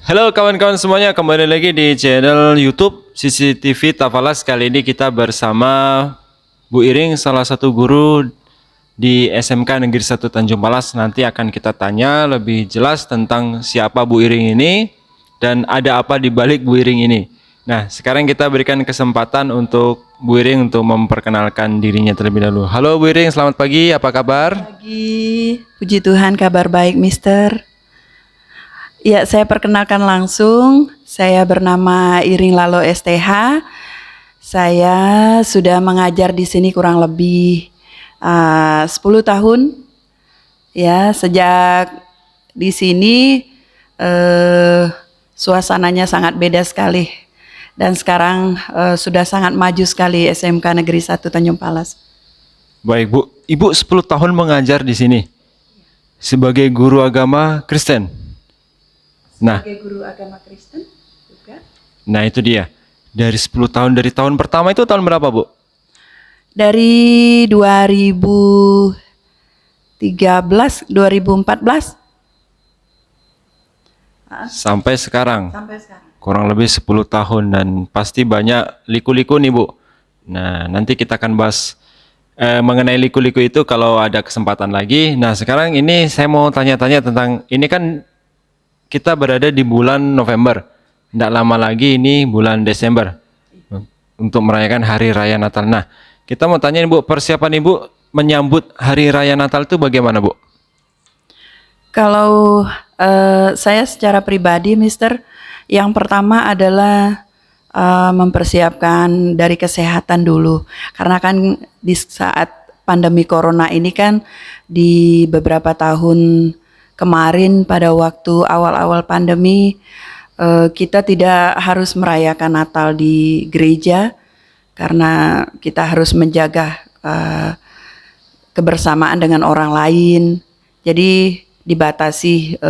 Halo kawan-kawan semuanya, kembali lagi di channel YouTube CCTV Tafalas. Kali ini kita bersama Bu Iring, salah satu guru di SMK Negeri 1 Tanjung Palas. Nanti akan kita tanya lebih jelas tentang siapa Bu Iring ini dan ada apa di balik Bu Iring ini. Nah, sekarang kita berikan kesempatan untuk Bu Iring untuk memperkenalkan dirinya terlebih dahulu. Halo Bu Iring, selamat pagi, apa kabar? Pagi, puji Tuhan kabar baik Mister. Ya, saya perkenalkan langsung, saya bernama Iring Lalo STH. Saya sudah mengajar di sini kurang lebih 10 tahun. Ya, sejak di sini suasananya sangat beda sekali. Dan sekarang sudah sangat maju sekali SMK Negeri 1 Tanjung Palas. Baik Bu, Ibu 10 tahun mengajar di sini sebagai guru agama Kristen. Nah, Sebagai guru agama Kristen juga. nah itu dia. Dari 10 tahun, dari tahun pertama itu tahun berapa Bu? Dari 2013, 2014 Sampai sekarang. sampai sekarang. Kurang lebih 10 tahun dan pasti banyak liku-liku nih Bu. Nah, nanti kita akan bahas mengenai liku-liku itu kalau ada kesempatan lagi. Nah, sekarang ini saya mau tanya-tanya tentang, ini kan kita berada di bulan November. Tidak lama lagi ini bulan Desember untuk merayakan Hari Raya Natal. Nah, kita mau tanya Bu, persiapan Ibu menyambut Hari Raya Natal itu bagaimana Bu? Kalau saya secara pribadi, Mister, yang pertama adalah mempersiapkan dari kesehatan dulu. Karena kan di saat pandemi corona ini kan di beberapa tahun kemarin pada waktu awal-awal pandemi kita tidak harus merayakan Natal di gereja karena kita harus menjaga kebersamaan dengan orang lain. Jadi dibatasi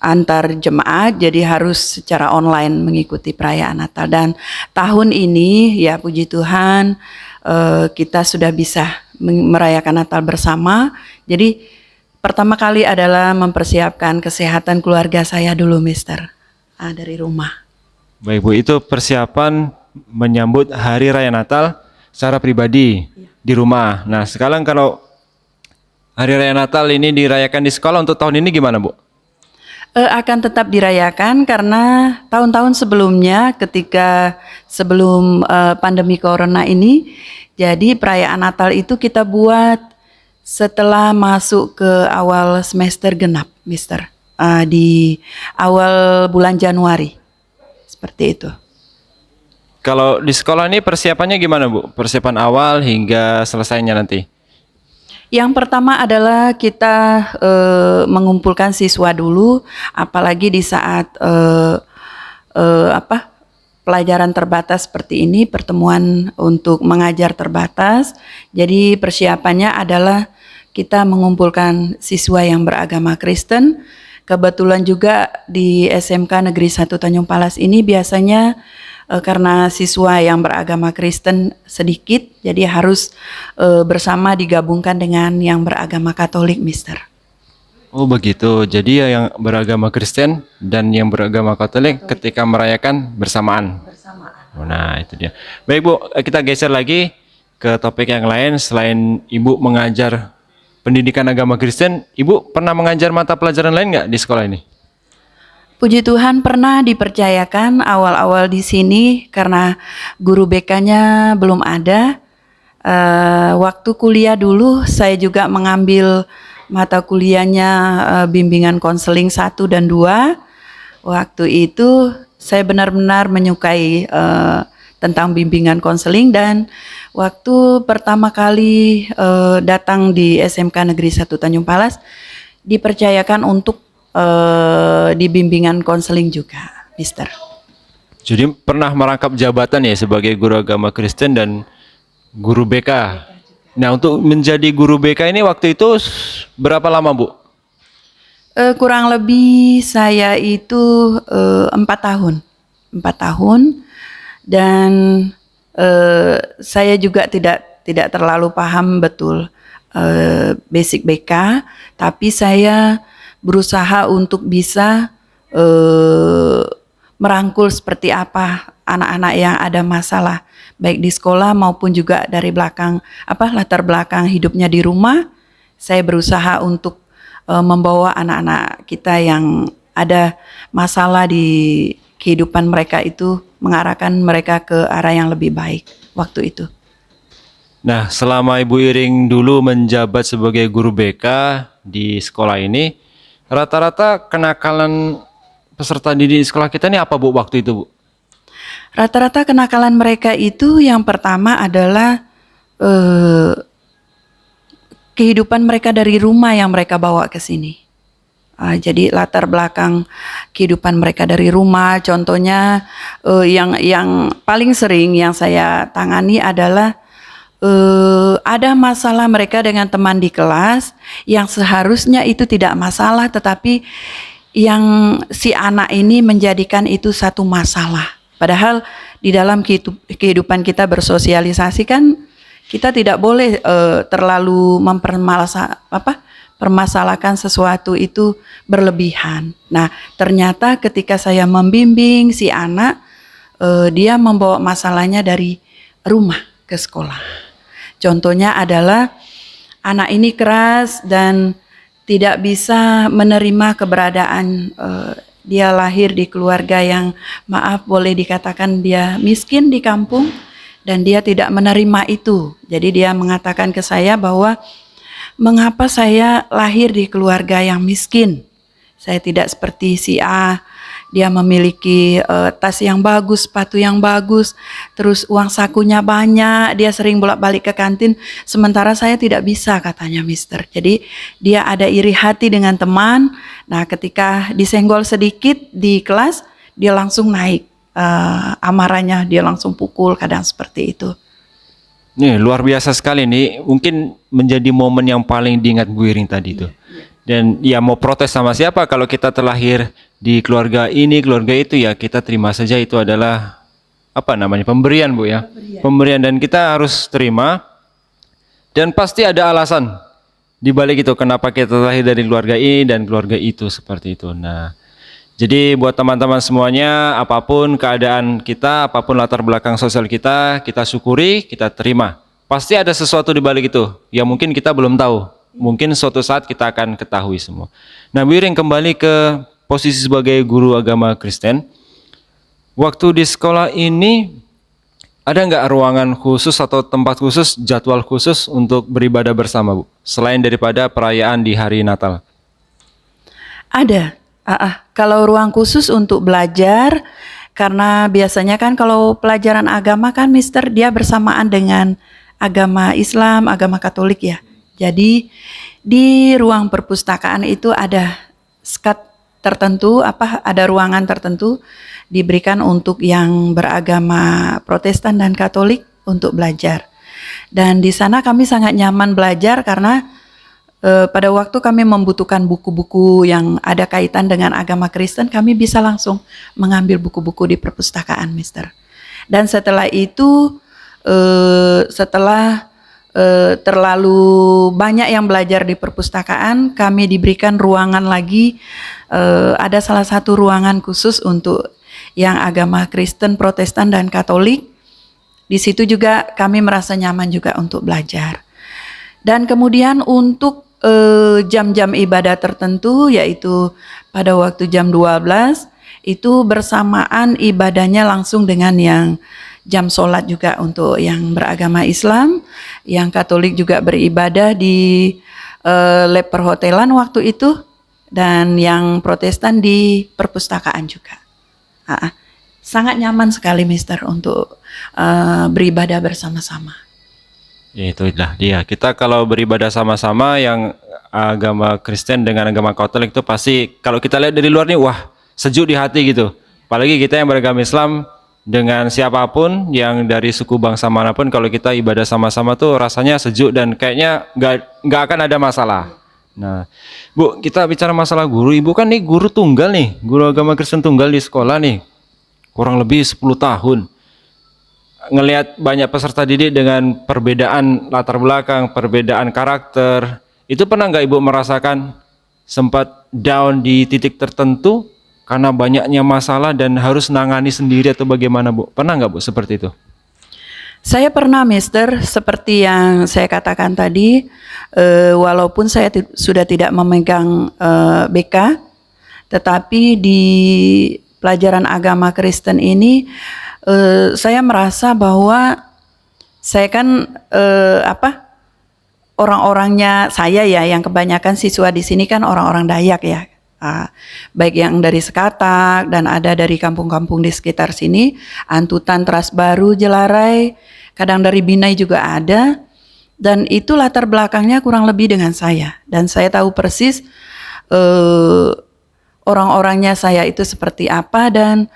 antar jemaat, jadi harus secara online mengikuti perayaan Natal. Dan tahun ini ya puji Tuhan kita sudah bisa merayakan Natal bersama. Jadi pertama kali adalah mempersiapkan kesehatan keluarga saya dulu, Mister, dari rumah. Baik Bu, itu persiapan menyambut Hari Raya Natal secara pribadi di rumah. Nah, sekarang kalau Hari Raya Natal ini dirayakan di sekolah untuk tahun ini gimana Bu? Akan tetap dirayakan karena tahun-tahun sebelumnya ketika sebelum pandemi corona ini, jadi perayaan Natal itu kita buat setelah masuk ke awal semester genap, Mister, di awal bulan Januari, seperti itu. Kalau di sekolah ini persiapannya gimana Bu? Persiapan awal hingga selesainya nanti? Yang pertama adalah kita mengumpulkan siswa dulu, apalagi di saat pelajaran terbatas seperti ini, pertemuan untuk mengajar terbatas. Jadi persiapannya adalah kita mengumpulkan siswa yang beragama Kristen. Kebetulan juga di SMK Negeri 1 Tanjung Palas ini biasanya karena siswa yang beragama Kristen sedikit, jadi harus bersama digabungkan dengan yang beragama Katolik, Mister. Oh begitu, jadi ya yang beragama Kristen dan yang beragama Katolik ketika merayakan bersamaan. Oh, nah itu dia. Baik Bu, kita geser lagi ke topik yang lain. Selain Ibu mengajar pendidikan agama Kristen, Ibu pernah mengajar mata pelajaran lain nggak di sekolah ini? Puji Tuhan pernah dipercayakan awal-awal di sini karena guru BK-nya belum ada. Waktu kuliah dulu saya juga mengambil mata kuliahnya bimbingan konseling 1 dan 2. Waktu itu saya benar-benar menyukai tentang bimbingan konseling, dan waktu pertama kali datang di SMK Negeri 1 Tanjung Palas dipercayakan untuk di bimbingan konseling juga, Mister. Jadi pernah merangkap jabatan ya sebagai guru agama Kristen dan guru BK. Nah untuk menjadi guru BK ini waktu itu berapa lama Bu? Kurang lebih saya itu 4 tahun, 4 tahun. Dan saya juga tidak terlalu paham betul basic BK, tapi saya berusaha untuk bisa merangkul seperti apa anak-anak yang ada masalah baik di sekolah maupun juga dari belakang latar belakang hidupnya di rumah. Saya berusaha untuk membawa anak-anak kita yang ada masalah di kehidupan mereka itu, mengarahkan mereka ke arah yang lebih baik waktu itu. Nah, selama Ibu Iring dulu menjabat sebagai guru BK di sekolah ini, rata-rata kenakalan peserta didik di sekolah kita ini apa Bu waktu itu Bu? Rata-rata kenakalan mereka itu yang pertama adalah kehidupan mereka dari rumah yang mereka bawa ke sini. Jadi latar belakang kehidupan mereka dari rumah, contohnya yang paling sering yang saya tangani adalah ada masalah mereka dengan teman di kelas yang seharusnya itu tidak masalah, tetapi yang si anak ini menjadikan itu satu masalah. Padahal di dalam kehidupan kita bersosialisasi kan kita tidak boleh terlalu permasalahkan sesuatu itu berlebihan. Nah, ternyata ketika saya membimbing si anak, dia membawa masalahnya dari rumah ke sekolah. Contohnya adalah anak ini keras dan tidak bisa menerima keberadaan dia lahir di keluarga yang boleh dikatakan dia miskin di kampung, dan dia tidak menerima itu. Jadi dia mengatakan ke saya bahwa mengapa saya lahir di keluarga yang miskin? Saya tidak seperti si A, dia memiliki tas yang bagus, sepatu yang bagus, terus uang sakunya banyak, dia sering bolak-balik ke kantin, sementara saya tidak bisa, katanya Mister. Jadi dia ada iri hati dengan teman. Nah, ketika disenggol sedikit di kelas, dia langsung naik amarahnya, dia langsung pukul, kadang seperti itu. Nih, luar biasa sekali nih. Mungkin menjadi momen yang paling diingat Bu Iring tadi itu. Dan ya mau protes sama siapa kalau kita terlahir di keluarga ini, keluarga itu, ya kita terima saja, itu adalah pemberian Bu ya. Pemberian, dan kita harus terima. Dan pasti ada alasan di balik itu kenapa kita terlahir dari keluarga ini dan keluarga itu, seperti itu. Nah, jadi buat teman-teman semuanya, apapun keadaan kita, apapun latar belakang sosial kita syukuri, kita terima. Pasti ada sesuatu di balik itu yang mungkin kita belum tahu. Mungkin suatu saat kita akan ketahui semua. Nah, Bu Iring, kembali ke posisi sebagai guru agama Kristen. Waktu di sekolah ini, ada nggak ruangan khusus atau tempat khusus, jadwal khusus untuk beribadah bersama, Bu? Selain daripada perayaan di hari Natal. Ada. Kalau ruang khusus untuk belajar, karena biasanya kan kalau pelajaran agama kan Mister dia bersamaan dengan agama Islam, agama Katolik ya. Jadi di ruang perpustakaan itu ada skat tertentu, ada ruangan tertentu diberikan untuk yang beragama Protestan dan Katolik untuk belajar. Dan di sana kami sangat nyaman belajar karena pada waktu kami membutuhkan buku-buku yang ada kaitan dengan agama Kristen, kami bisa langsung mengambil buku-buku di perpustakaan, Mister. Dan setelah itu, setelah terlalu banyak yang belajar di perpustakaan, kami diberikan ruangan lagi. Ada salah satu ruangan khusus untuk yang agama Kristen, Protestan, dan Katolik. Di situ juga kami merasa nyaman juga untuk belajar. Dan kemudian untuk jam-jam ibadah tertentu, yaitu pada waktu jam 12, itu bersamaan ibadahnya langsung dengan yang jam sholat juga untuk yang beragama Islam. Yang Katolik juga beribadah di lab perhotelan waktu itu, dan yang Protestan di perpustakaan juga. Sangat nyaman sekali, Mister, untuk beribadah bersama-sama. Ya, itulah dia. Kita kalau beribadah sama-sama, yang agama Kristen dengan agama Katolik itu pasti kalau kita lihat dari luar nih, wah, sejuk di hati gitu. Apalagi kita yang beragama Islam, dengan siapapun yang dari suku bangsa manapun, kalau kita ibadah sama-sama tuh rasanya sejuk dan kayaknya nggak akan ada masalah. Nah, Bu, kita bicara masalah guru. Ibu kan nih guru tunggal nih, guru agama Kristen tunggal di sekolah nih, kurang lebih 10 tahun. Ngelihat banyak peserta didik dengan perbedaan latar belakang, perbedaan karakter, itu pernah nggak Ibu merasakan sempat down di titik tertentu karena banyaknya masalah dan harus nangani sendiri atau bagaimana Bu? Pernah nggak Bu seperti itu? Saya pernah, Mister, seperti yang saya katakan tadi, walaupun saya sudah tidak memegang BK, tetapi di pelajaran agama Kristen ini, saya merasa bahwa saya kan orang-orangnya saya ya, yang kebanyakan siswa di sini kan orang-orang Dayak ya. Baik yang dari Sekatak dan ada dari kampung-kampung di sekitar sini, Antutan, Teras Baru, Jelarai, kadang dari Binai juga ada. Dan itu latar belakangnya kurang lebih dengan saya. Dan saya tahu persis orang-orangnya saya itu seperti apa. Dan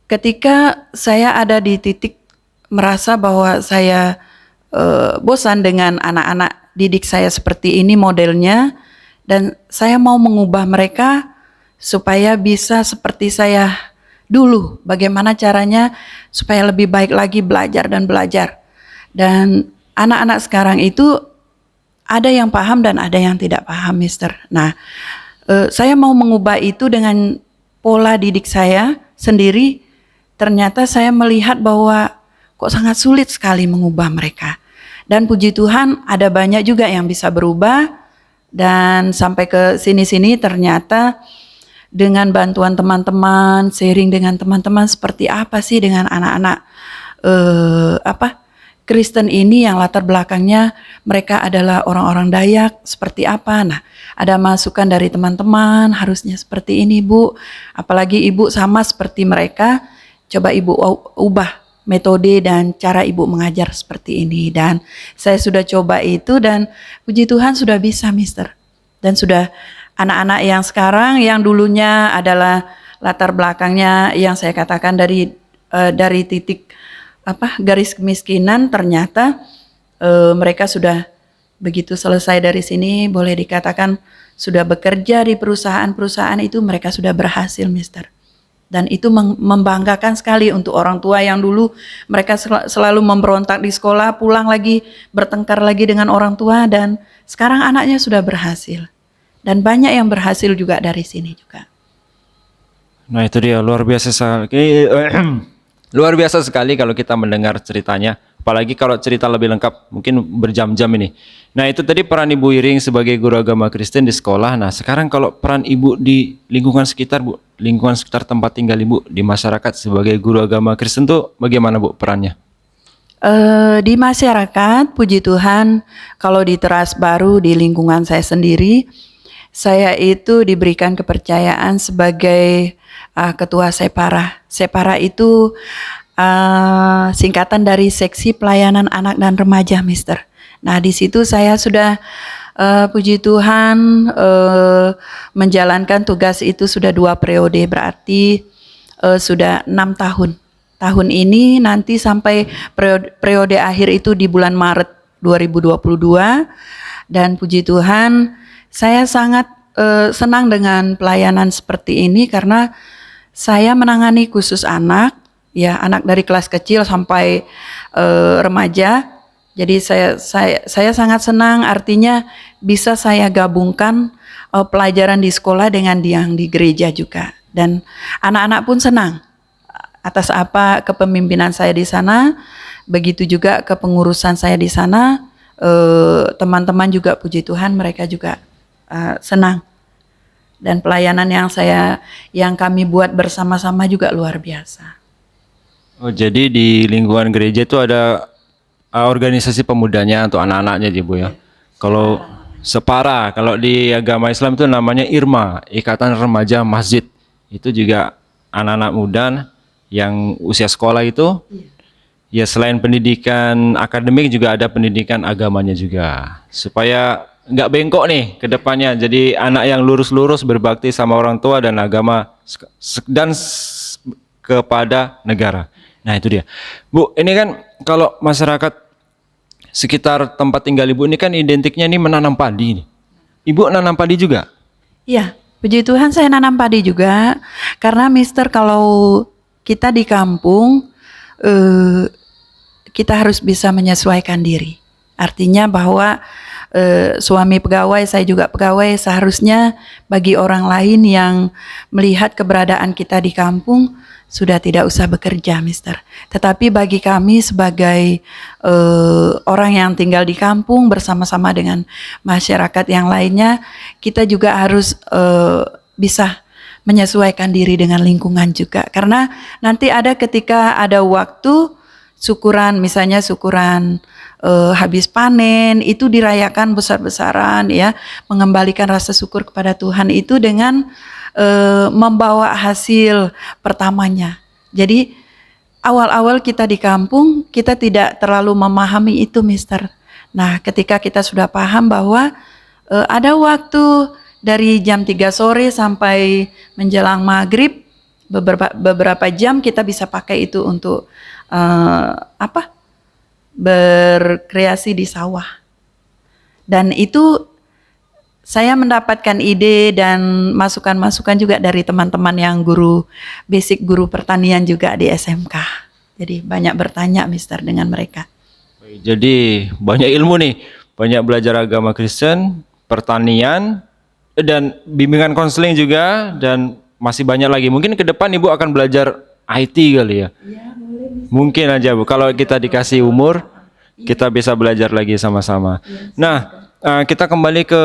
ketika saya ada di titik merasa bahwa saya bosan dengan anak-anak didik saya seperti ini modelnya, dan saya mau mengubah mereka supaya bisa seperti saya dulu. Bagaimana caranya supaya lebih baik lagi belajar dan belajar. Dan anak-anak sekarang itu ada yang paham dan ada yang tidak paham, Mister. Nah, saya mau mengubah itu dengan pola didik saya sendiri. Ternyata saya melihat bahwa kok sangat sulit sekali mengubah mereka. Dan puji Tuhan ada banyak juga yang bisa berubah, dan sampai ke sini-sini ternyata dengan bantuan teman-teman, sharing dengan teman-teman seperti apa sih dengan anak-anak Kristen ini yang latar belakangnya mereka adalah orang-orang Dayak seperti apa. Nah, ada masukan dari teman-teman harusnya seperti ini Bu, apalagi Ibu sama seperti mereka, coba Ibu ubah metode dan cara Ibu mengajar seperti ini. Dan saya sudah coba itu dan puji Tuhan sudah bisa, Mister. Dan sudah anak-anak yang sekarang yang dulunya adalah latar belakangnya yang saya katakan dari titik garis kemiskinan, ternyata mereka sudah begitu selesai dari sini boleh dikatakan sudah bekerja di perusahaan-perusahaan itu, mereka sudah berhasil, Mister. Dan itu membanggakan sekali untuk orang tua yang dulu mereka selalu memberontak di sekolah, pulang lagi bertengkar lagi dengan orang tua, dan sekarang anaknya sudah berhasil. Dan banyak yang berhasil juga dari sini juga. Nah itu dia, luar biasa sekali. Luar biasa sekali kalau kita mendengar ceritanya. Apalagi kalau cerita lebih lengkap, mungkin berjam-jam ini. Nah itu tadi peran Ibu Iring sebagai guru agama Kristen di sekolah. Nah sekarang kalau peran Ibu di lingkungan sekitar Bu, lingkungan sekitar tempat tinggal Ibu di masyarakat sebagai guru agama Kristen tuh bagaimana Bu perannya? Di masyarakat, puji Tuhan, kalau di Teras Baru di lingkungan saya sendiri, saya itu diberikan kepercayaan sebagai ketua Separa. Separa itu singkatan dari Seksi Pelayanan Anak dan Remaja, Mister. Nah, di situ saya sudah puji Tuhan menjalankan tugas itu sudah 2 periode, berarti sudah 6 tahun. Tahun ini nanti sampai periode akhir itu di bulan Maret 2022, dan puji Tuhan saya sangat senang dengan pelayanan seperti ini karena saya menangani khusus anak, ya anak dari kelas kecil sampai remaja. Jadi saya sangat senang, artinya bisa saya gabungkan pelajaran di sekolah dengan yang di gereja juga, dan anak-anak pun senang atas apa kepemimpinan saya di sana, begitu juga kepengurusan saya di sana. Teman-teman juga puji Tuhan mereka juga senang, dan pelayanan yang kami buat bersama-sama juga luar biasa. Oh jadi di lingkungan gereja itu ada organisasi pemudanya untuk anak-anaknya Bu ya. Kalau Separa, kalau di agama Islam itu namanya IRMA, Ikatan Remaja Masjid. Itu juga anak-anak muda yang usia sekolah itu. Ya selain pendidikan akademik juga ada pendidikan agamanya juga. Supaya nggak bengkok nih ke depannya. Jadi anak yang lurus-lurus berbakti sama orang tua dan agama dan kepada negara. Nah itu dia. Bu, ini kan kalau masyarakat sekitar tempat tinggal Ibu ini kan identiknya ini menanam padi nih. Ibu nanam padi juga? Iya, puji Tuhan saya nanam padi juga. Karena Mister kalau kita di kampung, kita harus bisa menyesuaikan diri. Artinya bahwa suami pegawai, saya juga pegawai, seharusnya bagi orang lain yang melihat keberadaan kita di kampung sudah tidak usah bekerja, Mister. Tetapi bagi kami sebagai orang yang tinggal di kampung bersama-sama dengan masyarakat yang lainnya, kita juga harus bisa menyesuaikan diri dengan lingkungan juga. Karena nanti ada ketika ada waktu syukuran, misalnya syukuran habis panen, itu dirayakan besar-besaran ya, mengembalikan rasa syukur kepada Tuhan itu dengan membawa hasil pertamanya. Jadi awal-awal kita di kampung, kita tidak terlalu memahami itu, Mister. Nah, ketika kita sudah paham bahwa ada waktu dari jam 3 sore sampai menjelang maghrib, beberapa jam kita bisa pakai itu untuk berkreasi di sawah. Dan itu saya mendapatkan ide dan masukan-masukan juga dari teman-teman yang guru pertanian juga di SMK. Jadi banyak bertanya, Mister, dengan mereka. Jadi banyak ilmu nih, banyak belajar agama Kristen, pertanian, dan bimbingan konseling juga, dan masih banyak lagi. Mungkin ke depan Ibu akan belajar IT kali ya? Iya, boleh. Mungkin aja Bu, kalau kita dikasih umur, kita bisa belajar lagi sama-sama. Nah, kita kembali ke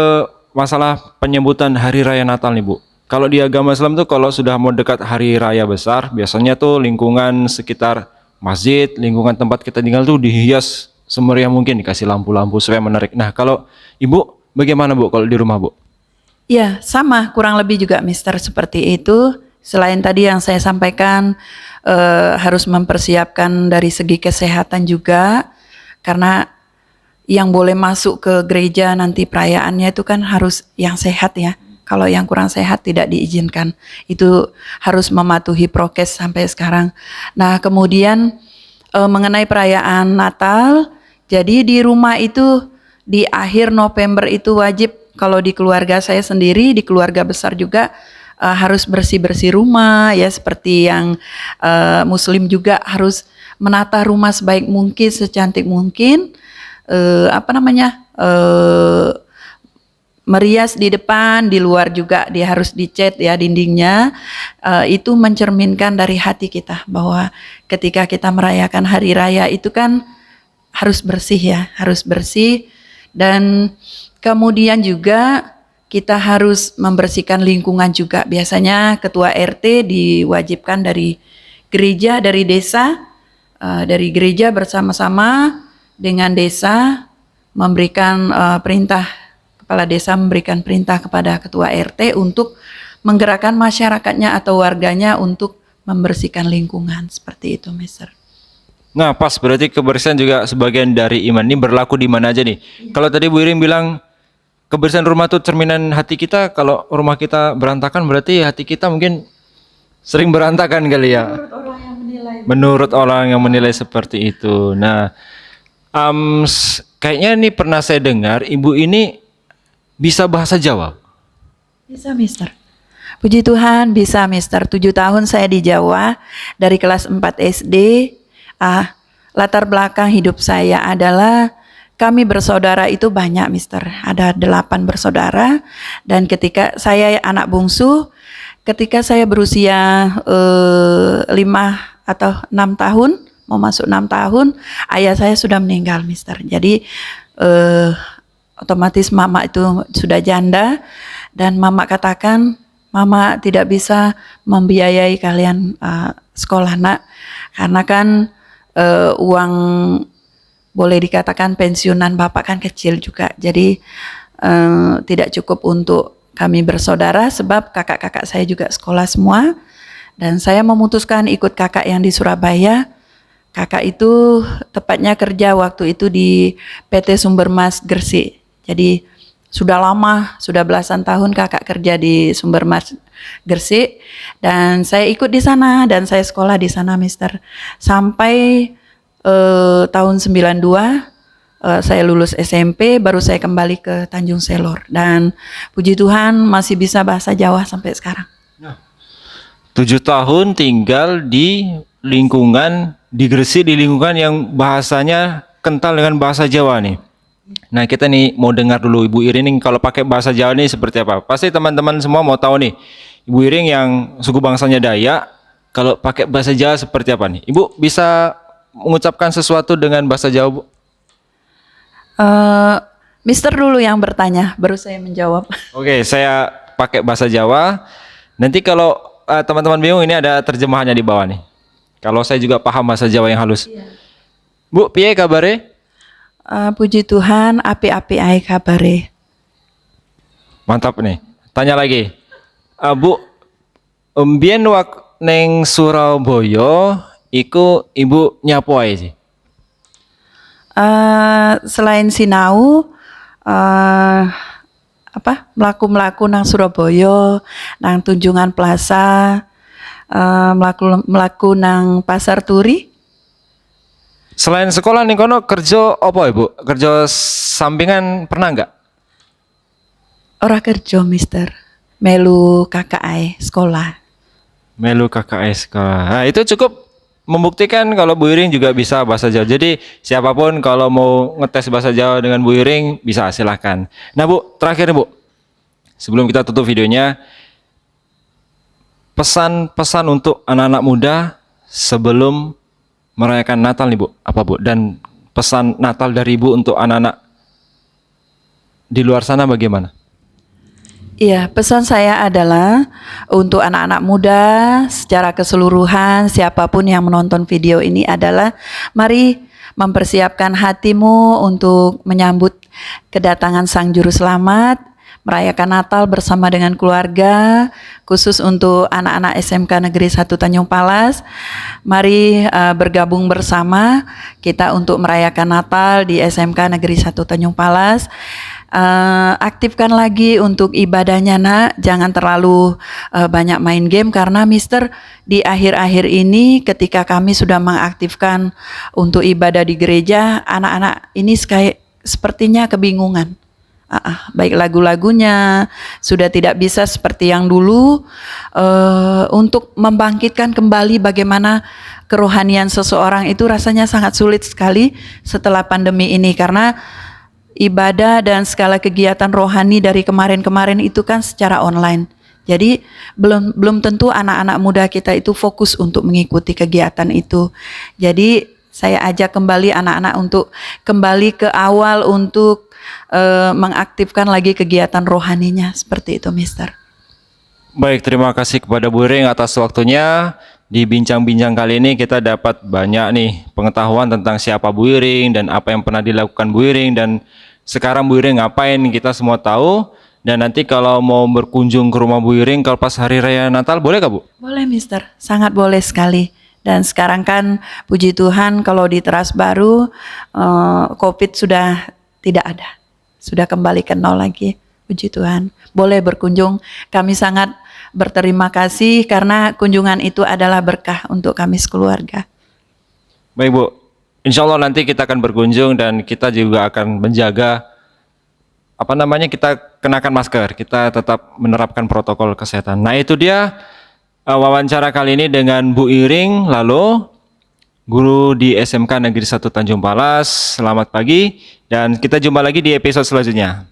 masalah penyebutan Hari Raya Natal nih Bu. Kalau di agama Islam tuh kalau sudah mau dekat Hari Raya besar, biasanya tuh lingkungan sekitar masjid, lingkungan tempat kita tinggal tuh dihias semeriah mungkin, dikasih lampu-lampu supaya menarik. Nah, kalau Ibu bagaimana Bu kalau di rumah Bu? Ya, sama kurang lebih juga, Mister, seperti itu. Selain tadi yang saya sampaikan, harus mempersiapkan dari segi kesehatan juga, karena yang boleh masuk ke gereja nanti perayaannya itu kan harus yang sehat ya. Kalau yang kurang sehat tidak diizinkan. Itu harus mematuhi prokes sampai sekarang. Nah, kemudian mengenai perayaan Natal, jadi di rumah itu di akhir November itu wajib, kalau di keluarga saya sendiri, di keluarga besar juga harus bersih-bersih rumah ya, seperti yang Muslim juga harus menata rumah sebaik mungkin, secantik mungkin, merias di depan, di luar juga dia harus dicat ya dindingnya. Itu mencerminkan dari hati kita bahwa ketika kita merayakan hari raya itu kan harus bersih ya, harus bersih. Dan kemudian juga kita harus membersihkan lingkungan juga. Biasanya ketua RT diwajibkan dari gereja, dari desa, dari gereja bersama-sama dengan desa memberikan perintah, kepala desa memberikan perintah kepada ketua RT untuk menggerakkan masyarakatnya atau warganya untuk membersihkan lingkungan, seperti itu, Mister. Nah, pas, berarti kebersihan juga sebagian dari iman. Ini berlaku di mana aja nih? Kalau tadi Bu Iring bilang kebersihan rumah itu cerminan hati kita, kalau rumah kita berantakan berarti hati kita mungkin sering berantakan kali ya. Menurut orang yang menilai seperti itu. Nah, kayaknya nih pernah saya dengar Ibu ini bisa bahasa Jawa. Bisa, Mister. Puji Tuhan, bisa, Mister. 7 tahun saya di Jawa, dari kelas 4 SD. Latar belakang hidup saya adalah kami bersaudara itu banyak, Mister. Ada 8 bersaudara, dan ketika saya anak bungsu, ketika saya berusia 5 atau 6 tahun, mau masuk 6 tahun, ayah saya sudah meninggal, Mister. Jadi otomatis mama itu sudah janda, dan mama katakan, mama tidak bisa membiayai kalian sekolah, nak, karena kan uang boleh dikatakan pensiunan bapak kan kecil juga, jadi tidak cukup untuk kami bersaudara, sebab kakak-kakak saya juga sekolah semua, dan saya memutuskan ikut kakak yang di Surabaya. Kakak itu tepatnya kerja waktu itu di PT Sumbermas Gresik. Jadi sudah lama, sudah belasan tahun kakak kerja di Sumbermas Gresik, dan saya ikut di sana dan saya sekolah di sana, Mister. Sampai tahun 92 saya lulus SMP, baru saya kembali ke Tanjung Selor, dan puji Tuhan masih bisa bahasa Jawa sampai sekarang. 7 tahun tinggal di lingkungan di Gresik, di lingkungan yang bahasanya kental dengan bahasa Jawa nih. Nah, kita nih mau dengar dulu Ibu Iring kalau pakai bahasa Jawa nih seperti apa. Pasti teman-teman semua mau tahu nih, Ibu Iring yang suku bangsanya Dayak, kalau pakai bahasa Jawa seperti apa nih? Ibu bisa mengucapkan sesuatu dengan bahasa Jawa, Bu? Mister dulu yang bertanya, baru saya menjawab. Oke, saya pakai bahasa Jawa. Nanti kalau teman-teman bingung, ini ada terjemahannya di bawah nih. Kalau saya juga paham bahasa Jawa yang halus. Bu, piye kabare? Puji Tuhan, api-api ae kabare. Mantap nih. Tanya lagi. Bu, mbien neng Surabaya, iku ibu nyapu ae sih? Selain sinau, melaku nang Surabaya, nang Tunjungan Plaza, melaku nang Pasar Turi. Selain sekolah nih kono kerja apa Ibu? Kerja sampingan pernah nggak? Ora kerja, Mister. Melu KKI sekolah. Melu KKS sekolah. Nah, itu cukup membuktikan kalau Bu Iring juga bisa bahasa Jawa. Jadi siapapun kalau mau ngetes bahasa Jawa dengan Bu Iring bisa silahkan. Nah Bu, terakhir nih Bu, sebelum kita tutup videonya, pesan-pesan untuk anak-anak muda sebelum merayakan Natal nih Bu, apa Bu? Dan pesan Natal dari Ibu untuk anak-anak di luar sana bagaimana? Iya, pesan saya adalah untuk anak-anak muda secara keseluruhan, siapapun yang menonton video ini adalah mari mempersiapkan hatimu untuk menyambut kedatangan Sang Juru Selamat, merayakan Natal bersama dengan keluarga, khusus untuk anak-anak SMK Negeri 1 Tanjung Palas. Mari bergabung bersama kita untuk merayakan Natal di SMK Negeri 1 Tanjung Palas. Aktifkan lagi untuk ibadahnya nak, jangan terlalu banyak main game karena Mister di akhir-akhir ini ketika kami sudah mengaktifkan untuk ibadah di gereja, anak-anak ini sepertinya kebingungan. Baik lagu-lagunya sudah tidak bisa seperti yang dulu, untuk membangkitkan kembali bagaimana kerohanian seseorang itu rasanya sangat sulit sekali setelah pandemi ini karena ibadah dan segala kegiatan rohani dari kemarin-kemarin itu kan secara online. Jadi belum tentu anak-anak muda kita itu fokus untuk mengikuti kegiatan itu. Jadi saya ajak kembali anak-anak untuk kembali ke awal untuk mengaktifkan lagi kegiatan rohaninya seperti itu, Mister. Baik, terima kasih kepada Bu Iring atas waktunya. Di bincang-bincang kali ini kita dapat banyak nih pengetahuan tentang siapa Bu Iring dan apa yang pernah dilakukan Bu Iring dan sekarang Bu Iring ngapain kita semua tahu. Dan nanti kalau mau berkunjung ke rumah Bu Iring kalau pas hari raya Natal boleh gak Bu? Boleh Mister, sangat boleh sekali. Dan sekarang kan puji Tuhan kalau di Teras Baru COVID sudah tidak ada. Sudah kembali ke nol lagi, puji Tuhan. Boleh berkunjung, kami sangat berterima kasih karena kunjungan itu adalah berkah untuk kami sekeluarga. Baik Bu, insya Allah nanti kita akan berkunjung dan kita juga akan menjaga kita kenakan masker, kita tetap menerapkan protokol kesehatan. Nah itu dia wawancara kali ini dengan Bu Iring Lalo, guru di SMK Negeri 1 Tanjung Palas. Selamat pagi dan kita jumpa lagi di episode selanjutnya.